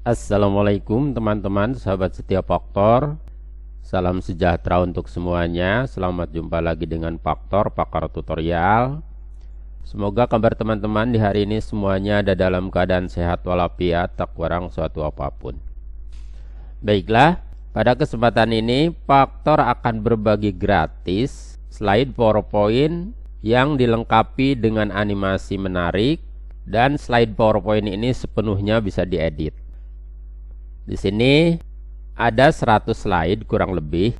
Assalamualaikum teman-teman, sahabat setia Paktor. Salam sejahtera untuk semuanya. Selamat jumpa lagi dengan Paktor, pakar tutorial. Semoga kabar teman-teman di hari ini semuanya ada dalam keadaan sehat walafiat, tak kurang suatu apapun. Baiklah, pada kesempatan ini Paktor akan berbagi gratis slide PowerPoint yang dilengkapi dengan animasi menarik, dan slide PowerPoint ini sepenuhnya bisa diedit. Di sini ada 100 slide kurang lebih.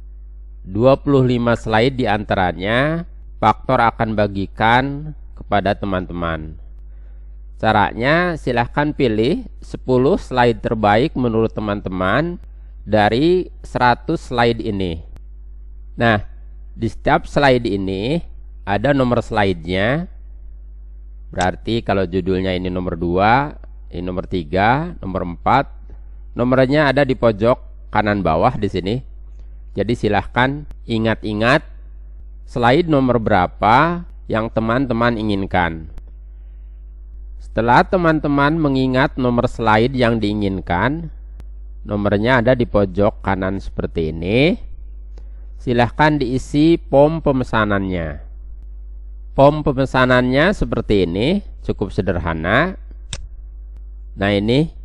25 slide diantaranya Paktor akan bagikan kepada teman-teman. Caranya silahkan pilih 10 slide terbaik menurut teman-teman dari 100 slide ini. Nah, di setiap slide ini ada nomor slide-nya. Berarti kalau judulnya ini nomor 2, ini nomor 3, nomor 4, nomornya ada di pojok kanan bawah di sini. Jadi silahkan ingat-ingat slide nomor berapa yang teman-teman inginkan. Setelah teman-teman mengingat nomor slide yang diinginkan, nomornya ada di pojok kanan seperti ini. Silahkan diisi form pemesanannya. Form pemesanannya seperti ini, cukup sederhana. Nah, ini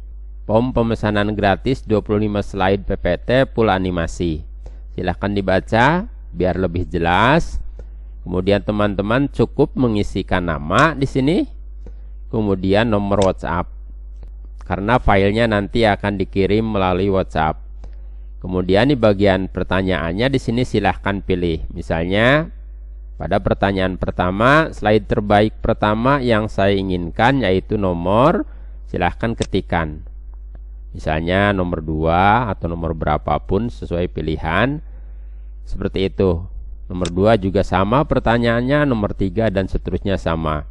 form pemesanan gratis 25 slide PPT full animasi. Silahkan dibaca biar lebih jelas. Kemudian teman-teman cukup mengisikan nama di sini, kemudian nomor WhatsApp, karena filenya nanti akan dikirim melalui WhatsApp. Kemudian di bagian pertanyaannya di sini silahkan pilih. Misalnya pada pertanyaan pertama, slide terbaik pertama yang saya inginkan yaitu nomor, silahkan ketikkan. Misalnya nomor 2 atau nomor berapapun sesuai pilihan. Seperti itu. Nomor 2 juga sama pertanyaannya, nomor 3 dan seterusnya sama.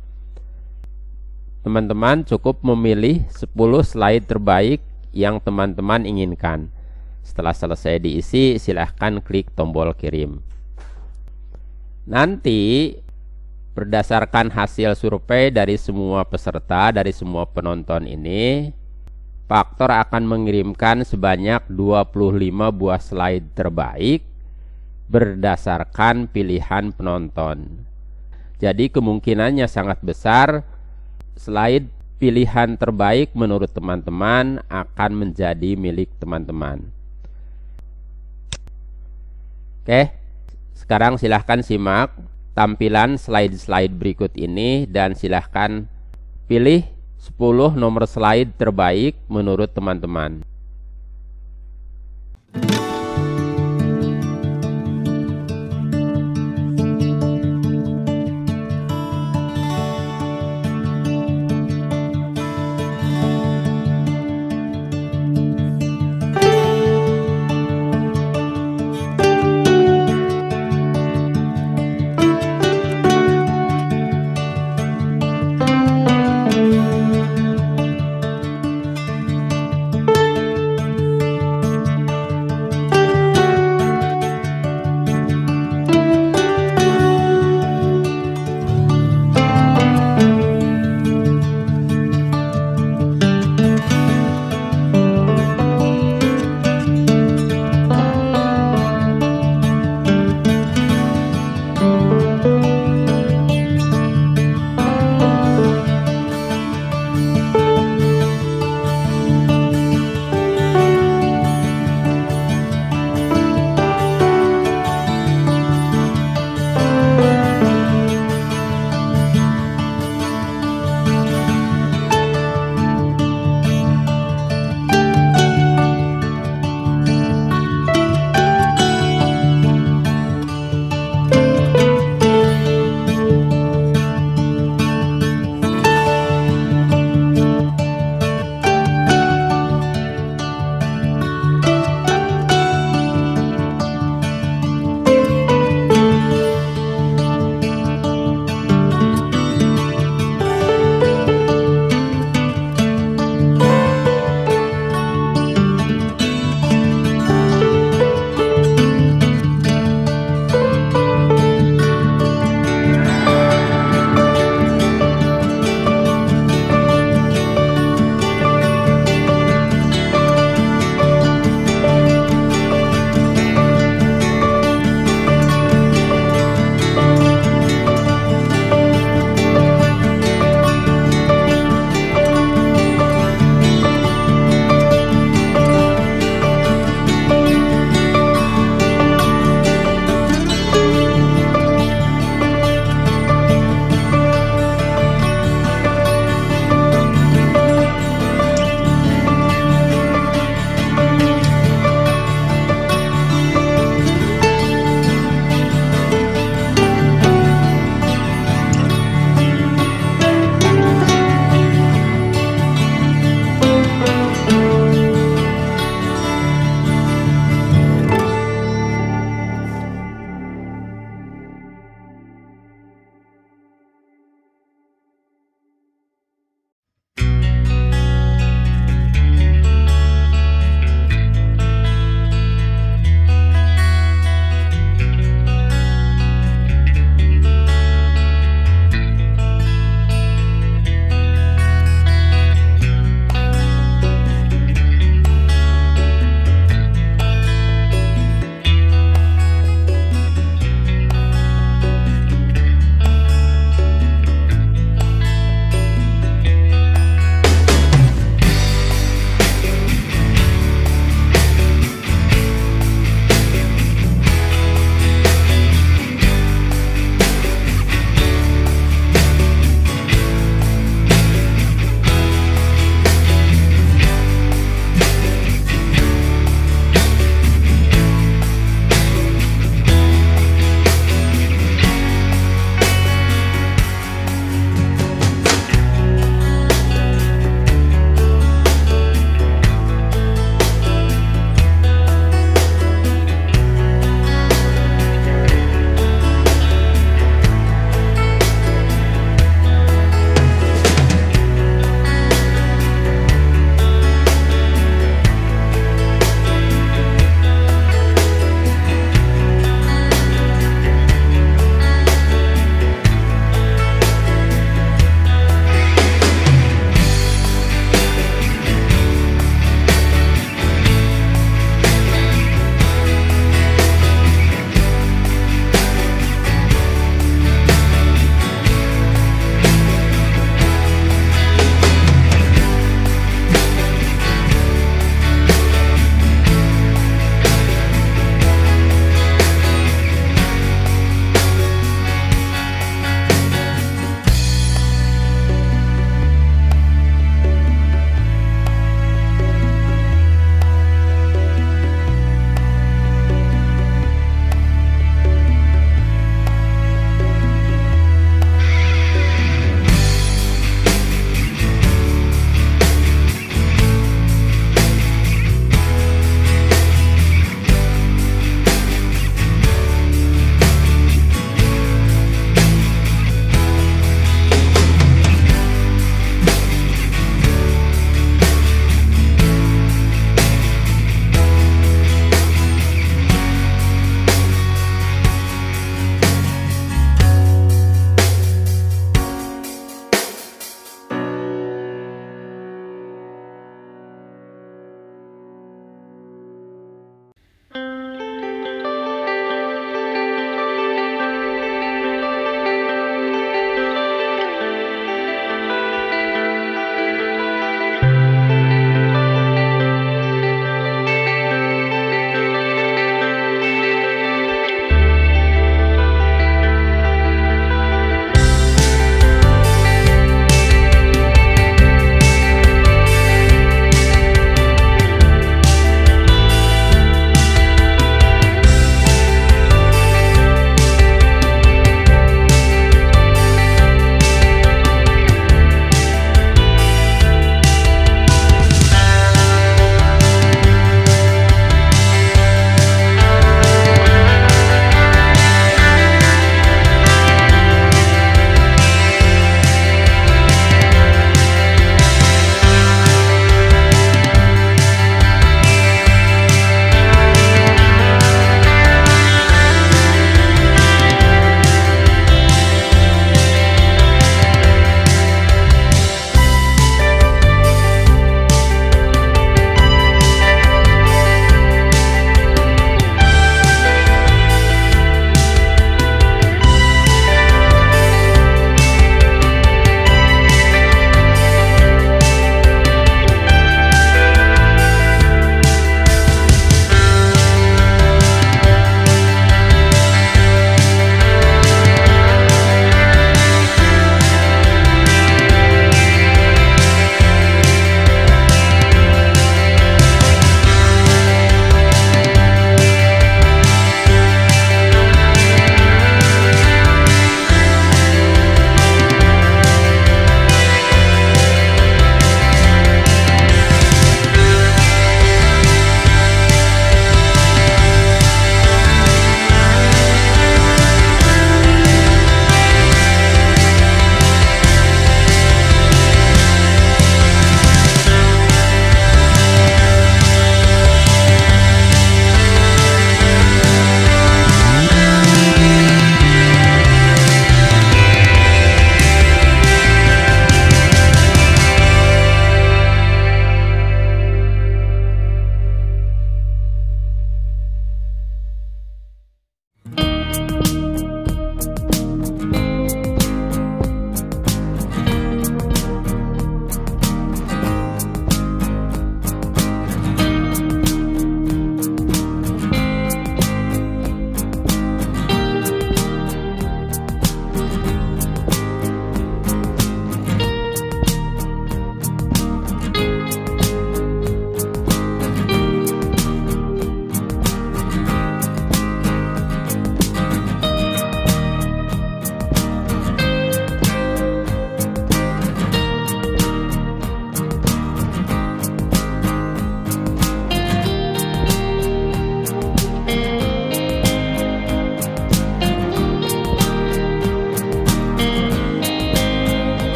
Teman-teman cukup memilih 10 slide terbaik yang teman-teman inginkan. Setelah selesai diisi, silahkan klik tombol kirim. Nanti berdasarkan hasil survei dari semua peserta, dari semua penonton ini, Paktor akan mengirimkan sebanyak 25 buah slide terbaik berdasarkan pilihan penonton. Jadi kemungkinannya sangat besar slide pilihan terbaik menurut teman-teman akan menjadi milik teman-teman. Oke. Sekarang silahkan simak tampilan slide-slide berikut ini dan silahkan pilih 10 nomor slide terbaik menurut teman-teman.